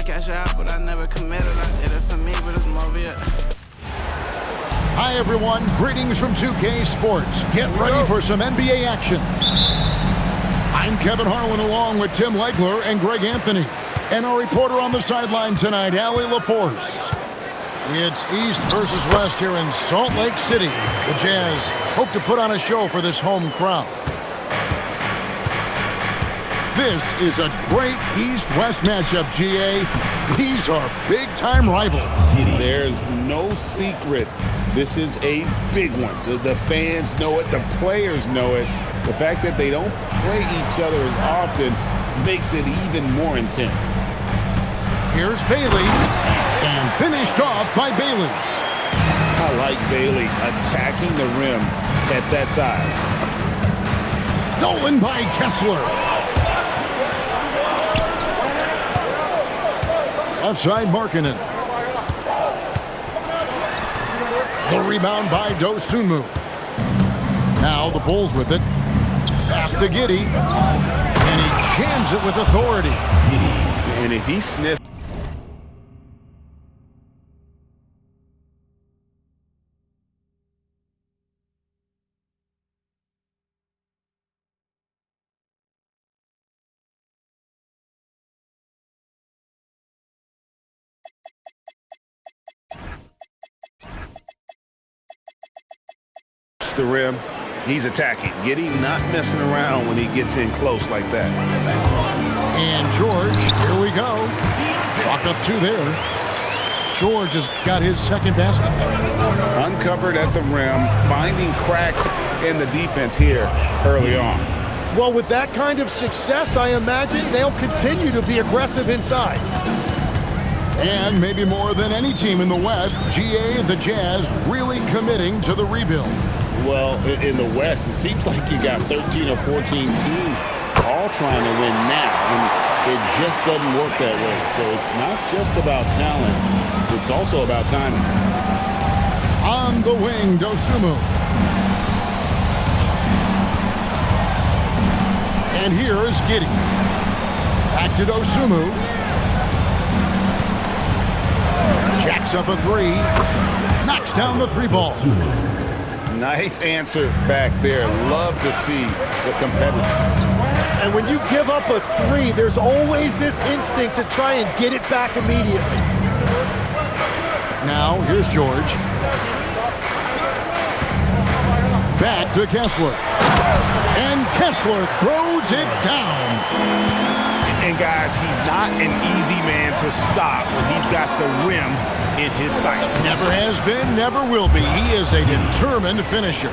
cash out, but I never committed. I did it for me, but it's more real. Hi, everyone. Greetings from 2K Sports. Get ready for some NBA action. I'm Kevin Harlan along with Tim Legler and Greg Anthony. And our reporter on the sideline tonight, Allie LaForce. It's East versus West here in Salt Lake City. The Jazz hope to put on a show for this home crowd. This is a great East-West matchup, GA. These are big-time rivals. There's no secret. This is a big one. The fans know it. The players know it. The fact that they don't play each other as often makes it even more intense. Here's Bailey, and finished off by Bailey. I like Bailey attacking the rim at that size. Stolen by Kessler. Offside Markkanen. The rebound by Dosunmu. Now the Bulls with it. Pass to Giddey. And he jams it with authority. And if he sniffs. The rim, he's attacking. Giddey not messing around when he gets in close like that. And George, here we go. Chalk up two there. George has got his second basket. Uncovered at the rim, finding cracks in the defense here early on. Well, with that kind of success, I imagine they'll continue to be aggressive inside. And maybe more than any team in the West, GA and the Jazz really committing to the rebuild. Well, in the West, it seems like you got 13 or 14 teams all trying to win now, and it just doesn't work that way. So it's not just about talent, it's also about timing. On the wing, Dosunmu. And here is Giddey. Back to Dosunmu. Jacks up a three. Knocks down the three ball. Nice answer back there. Love to see the competitiveness. And when you give up a three, there's always this instinct to try and get it back immediately. Now, here's George. Back to Kessler. And Kessler throws it down. And guys, he's not an easy man to stop when he's got the rim in his sights. Never has been, never will be. He is a determined finisher.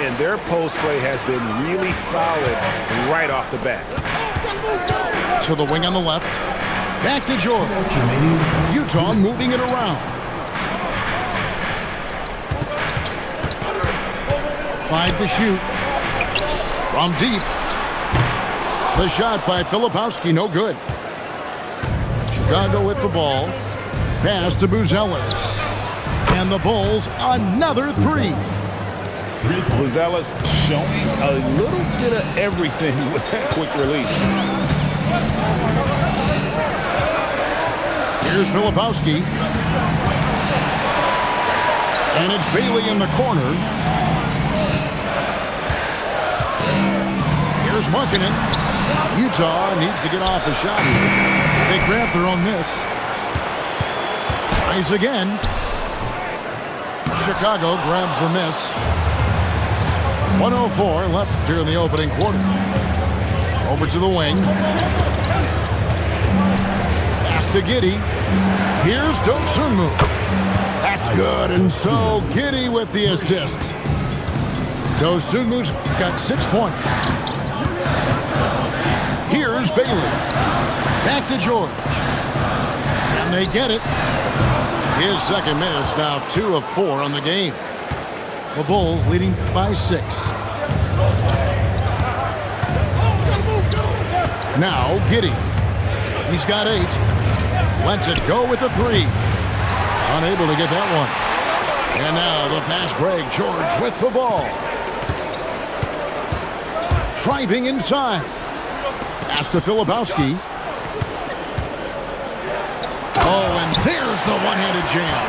And their post play has been really solid right off the bat. To the wing on the left. Back to George. Utah moving it around. 5 to shoot. From deep. The shot by Filipowski, no good. Chicago with the ball. Pass to Buzelis. And the Bulls, another three. Buzelis showing a little bit of everything with that quick release. Here's Filipowski. And it's Bailey in the corner. Here's Markkanen. Utah needs to get off a shot here. They grab their own miss. Tries again. Chicago grabs the miss. 1:04 left here in the opening quarter. Over to the wing. Pass to Giddey. Here's Dosunmu. That's good, and so Giddey with the assist. Dosunmu's got 6 points. Here's Bailey. Back to George. And they get it. His second miss, now 2 of 4 on the game. The Bulls leading by 6. Now Giddey. He's got 8. Lets it go with the 3. Unable to get that one. And now the fast break. George with the ball. Driving inside. Pass to Filipowski. Oh, and there's the one-handed jam.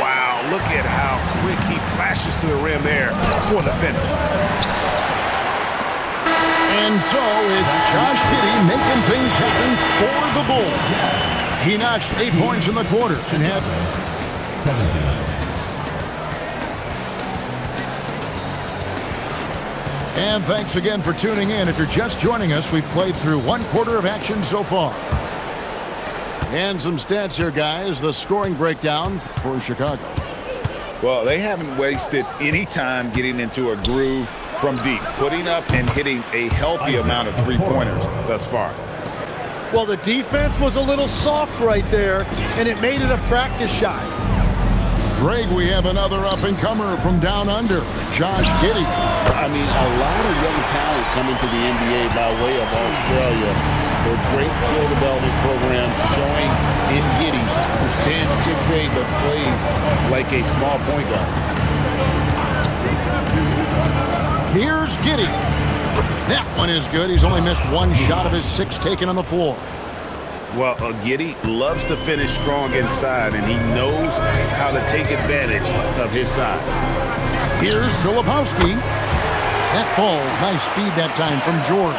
Wow, look at how quick he flashes to the rim there for the finish. And so it's Josh Giddey making things happen for the Bulls. He notched 8 points in the quarter and had 17. And thanks again for tuning in. If you're just joining us, we've played through 1 quarter of action so far. And some stats here, guys. The scoring breakdown for Chicago. Well, they haven't wasted any time getting into a groove from deep, putting up and hitting a healthy amount of three-pointers thus far. Well, the defense was a little soft right there, and it made it a practice shot. Greg, we have another up-and-comer from down under, Josh Giddey. I mean, a lot of young talent coming to the NBA by way of Australia. Their great skill development programs showing in Giddey, who stands 6'8", but plays like a small point guard. Here's Giddey. That one is good. He's only missed 1 shot of his 6 taken on the floor. Well, Giddey loves to finish strong inside, and he knows how to take advantage of his size. Here's Filipowski. That falls. Nice speed that time from George.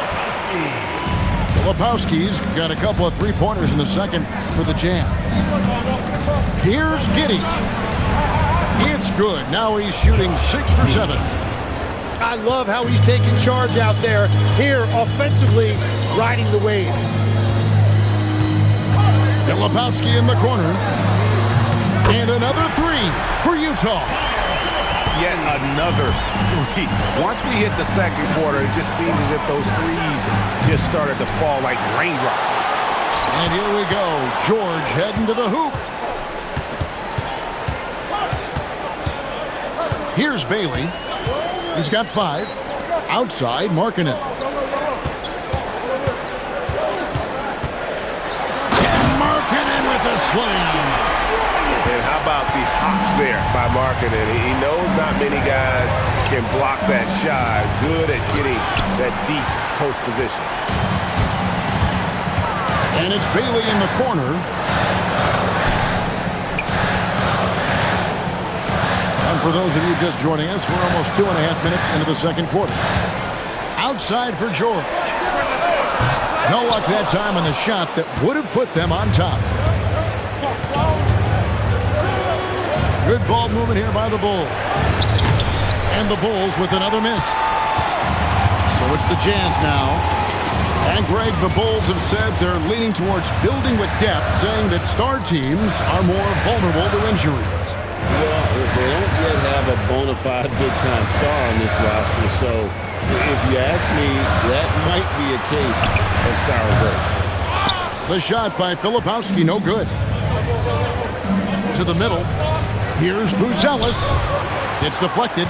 Filipowski's got a couple of three-pointers in the second for the Jazz. Here's Giddey. It's good. Now he's shooting 6 for 7. I love how he's taking charge out there. Here, offensively, riding the wave. Filipowski in the corner. And another 3 for Utah. Yet another 3. Once we hit the second quarter, it just seems as if those threes just started to fall like raindrops. And here we go. George heading to the hoop. Here's Bailey. He's got 5. Outside, Markkanen. Markkanen with the slam. And how about the hops there by Markkanen? He knows not many guys can block that shot. Good at getting that deep post position. And it's Bailey in the corner. And for those of you just joining us, we're almost 2.5 minutes into the second quarter. Outside for George. No luck that time on the shot that would have put them on top. Good ball movement here by the Bulls. And the Bulls with another miss. So it's the Jazz now. And Greg, the Bulls have said they're leaning towards building with depth, saying that star teams are more vulnerable to injuries. Well, they don't yet have a bona fide big-time star on this roster, so if you ask me, that might be a case of sour grapes. The shot by Filipowski, no good. To the middle. Here's Buzelis. It's deflected.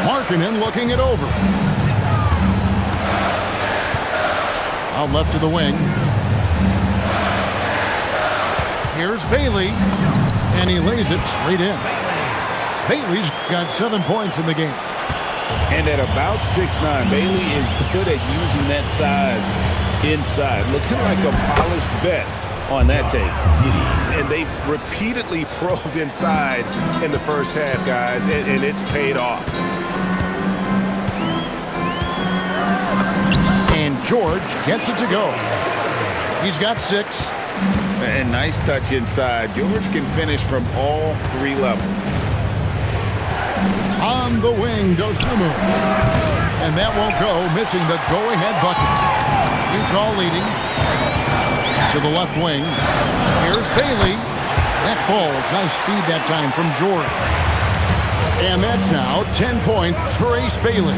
Markkanen looking it over. Out left to the wing. Here's Bailey. And he lays it straight in. Bailey's got 7 points in the game. And at about 6'9", Bailey is good at using that size inside. Looking like a polished vet on that tape. And they've repeatedly probed inside in the first half, guys, and it's paid off. And George gets it to go. He's got 6. And nice touch inside. George can finish from all 3 levels. On the wing, Dosunmu. And that won't go, missing the go-ahead bucket. Utah leading. To the left wing. Here's Bailey. That falls. Nice speed that time from George. And that's now 10 points for Ace Bailey.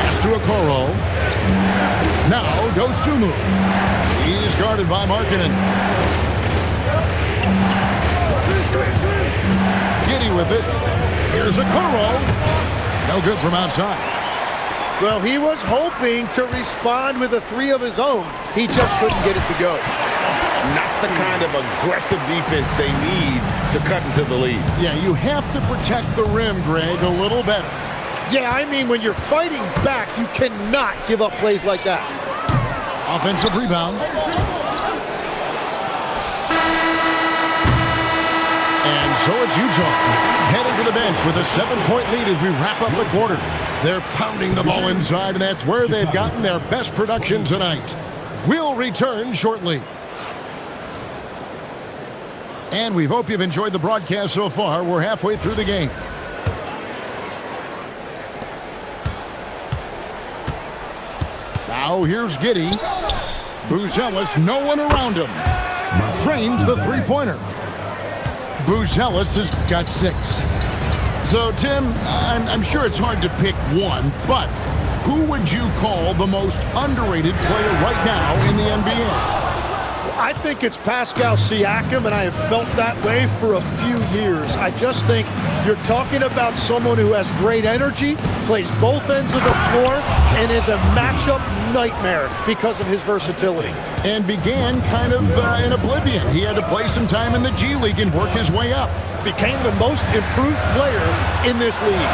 Pass to Okoro. Now Dosunmu. He's guarded by Markkanen. Giddey with it. Here's Okoro. No good from outside. Well, he was hoping to respond with a 3 of his own. He just couldn't get it to go. Not the kind of aggressive defense they need to cut into the lead. Yeah, you have to protect the rim, Greg, a little better. Yeah, I mean, when you're fighting back, you cannot give up plays like that. Offensive rebound. And so it's Utah heading to the bench with a 7-point lead as we wrap up the quarter. They're pounding the ball inside, and that's where they've gotten their best production tonight. We'll return shortly. And we hope you've enjoyed the broadcast so far. We're halfway through the game. Now here's Giddey. Buzelis, no one around him. Trains the three-pointer. Buzelis has got 6. So, Tim, I'm sure it's hard to pick one, but who would you call the most underrated player right now in the NBA? I think it's Pascal Siakam, and I have felt that way for a few years. I just think you're talking about someone who has great energy, plays both ends of the floor, and is a matchup nightmare because of his versatility. And began kind of in oblivion. He had to play some time in the G League and work his way up. Became the most improved player in this league.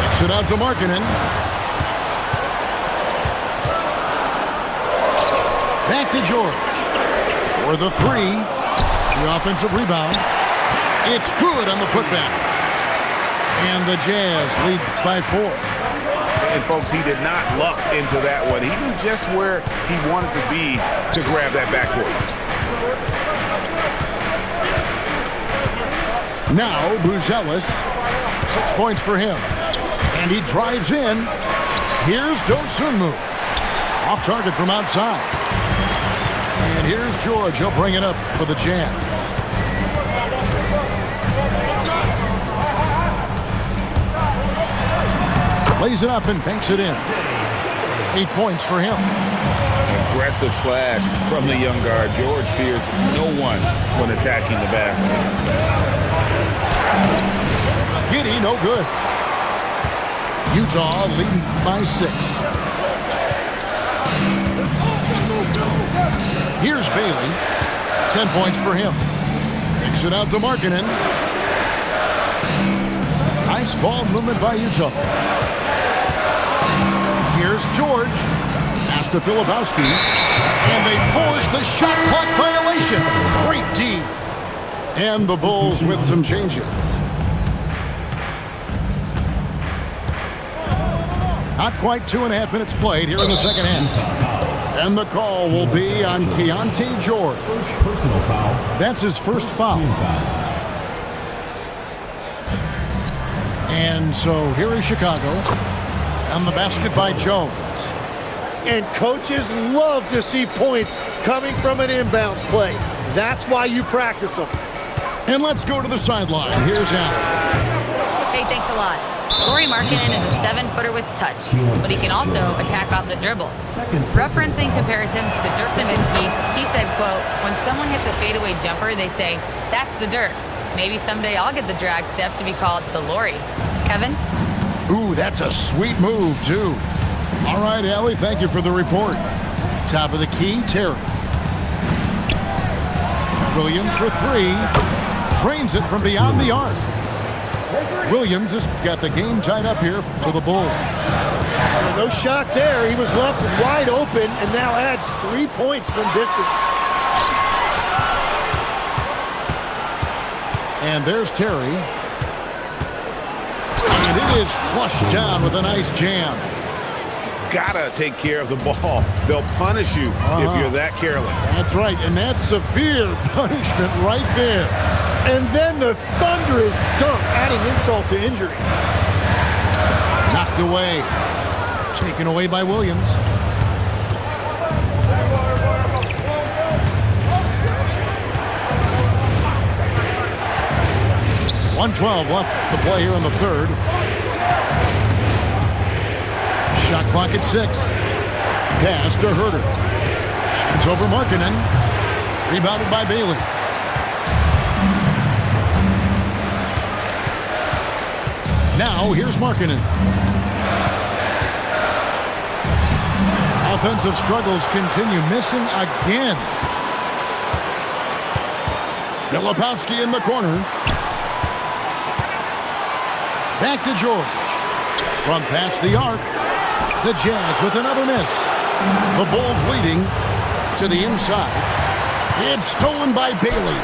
Kicks it out to Markkanen. Back to George. For the 3. The offensive rebound. It's good on the putback. And the Jazz lead by 4. And, folks, he did not luck into that one. He knew just where he wanted to be to grab that backboard. Now, Buzelis. 6 points for him. And he drives in. Here's Dosunmu. Off target from outside. And here's George. He'll bring it up for the Jazz. Lays it up and banks it in. 8 points for him. Aggressive slash from the young guard. George fears no one when attacking the basket. Giddey, no good. Utah leading by 6. Here's Bailey. 10 points for him. Kicks it out to Markkanen. Nice ball movement by Utah. Here's George. Pass to Filipowski. And they force the shot clock violation. Great D. And the Bulls with some changes. Not quite 2.5 minutes played here in the second half. And the call will be on Keontae George. First personal foul. That's his first foul. And so here is Chicago. And the basket by Jones. And coaches love to see points coming from an inbounds play. That's why you practice them. And let's go to the sideline. Here's Allen. Hey, thanks a lot. Lauri Markkanen is a 7-footer with touch, but he can also attack off the dribble. Referencing comparisons to Dirk Nowitzki, he said, quote, "When someone hits a fadeaway jumper, they say, that's the Dirk. Maybe someday I'll get the drag step to be called the Lauri." Kevin? Ooh, that's a sweet move, too. All right, Allie, thank you for the report. Top of the key, Terry. Williams for 3. Drains it from beyond the arc. Williams has got the game tied up here for the Bulls. No shot there. He was left wide open and now adds 3 points from distance. And there's Terry. And it is flushed down with a nice jam. Gotta take care of the ball. They'll punish you if you're that careless. That's right, and that's severe punishment right there. And then the thunderous dunk, adding insult to injury. Knocked away. Taken away by Williams. .112 left to play here in the third. Shot clock at 6. Pass to Herter. Shoots over Markkanen. Rebounded by Bailey. Now here's Markkanen. Offensive struggles continue. Missing again. Filipowski in the corner. Back to George. From past the arc, the Jazz with another miss. The Bulls leading to the inside. It's stolen by Bailey.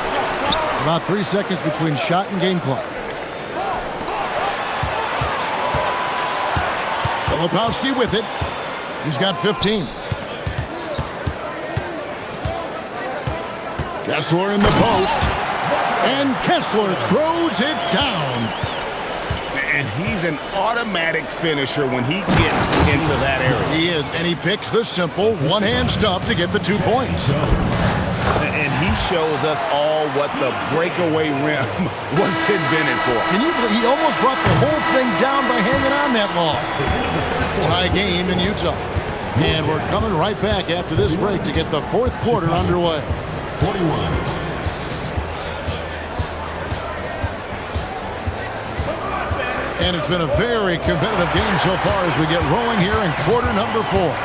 About 3 seconds between shot and game clock. Filipowski with it. He's got 15. Kessler in the post. And Kessler throws it down. And he's an automatic finisher when he gets into that area. He is, and he picks the simple one-hand stuff to get the 2 points. And he shows us all what the breakaway rim was invented for. Can you believe he almost brought the whole thing down by hanging on that long? Tie game in Utah. And we're coming right back after this break to get the fourth quarter underway. 41. And it's been a very competitive game so far as we get rolling here in quarter number 4.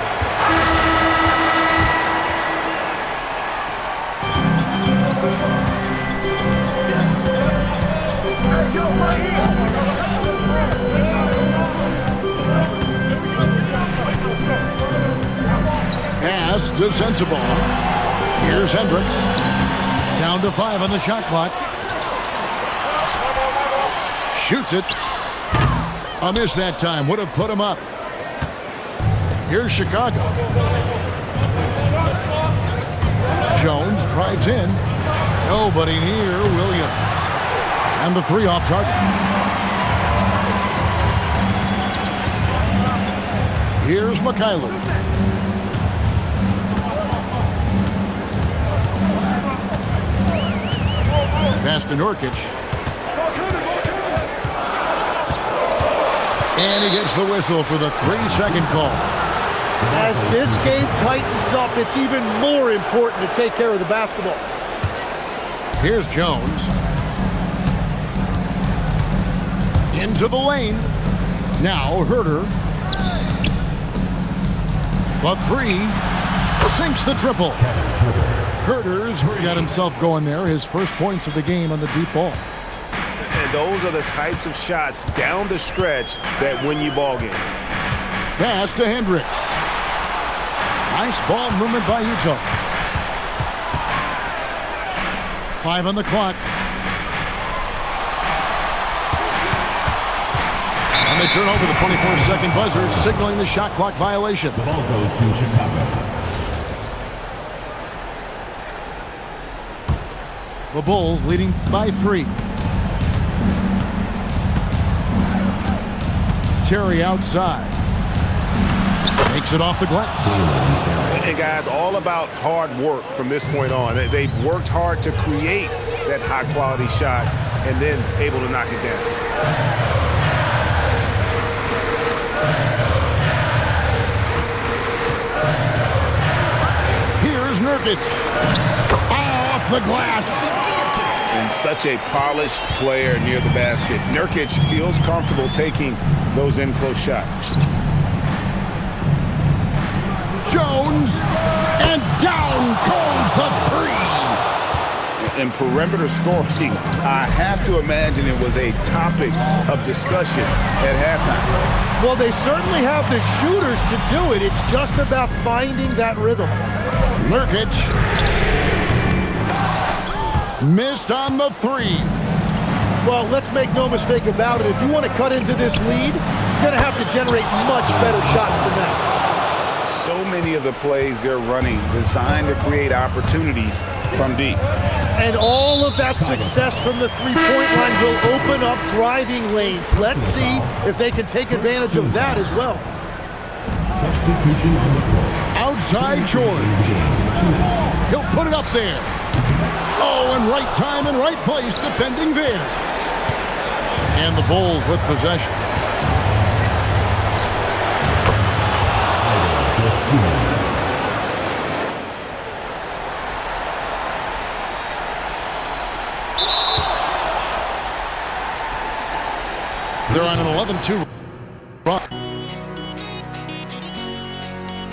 Pass to Sensabaugh. Here's Hendricks. Down to 5 on the shot clock. Shoots it. A miss that time. Would have put him up. Here's Chicago. Jones drives in. Nobody near Williams. And the 3 off target. Here's Mikhailuk. Pass to Nurkic. And he gets the whistle for the 3-second call. As this game tightens up, it's even more important to take care of the basketball. Here's Jones. Into the lane. Now Herter. The 3 sinks the triple. Herter's got himself going there. His first points of the game on the deep ball. And those are the types of shots down the stretch that win you ball games. Pass to Hendricks. Nice ball movement by Utah. 5 on the clock. And they turn over the 24-second buzzer, signaling the shot clock violation. The ball goes to Chicago. The Bulls leading by 3. Terry outside. Takes it off the glass. And guys, all about hard work from this point on. They've worked hard to create that high-quality shot and then able to knock it down. Here's Nurkic. Off the glass. And such a polished player near the basket. Nurkic feels comfortable taking those in-close shots. Jones, and down goes the 3. And perimeter scoring, I have to imagine it was a topic of discussion at halftime. Well, they certainly have the shooters to do it. It's just about finding that rhythm. Nurkic. Missed on the 3. Well, let's make no mistake about it. If you want to cut into this lead, you're going to have to generate much better shots than that. So many of the plays they're running designed to create opportunities from deep. And all of that success from the three-point line will open up driving lanes. Let's see if they can take advantage of that as well. Substitution on the court. Outside George. He'll put it up there. Oh, and right time and right place defending there. And the Bulls with possession. They're on an 11-2.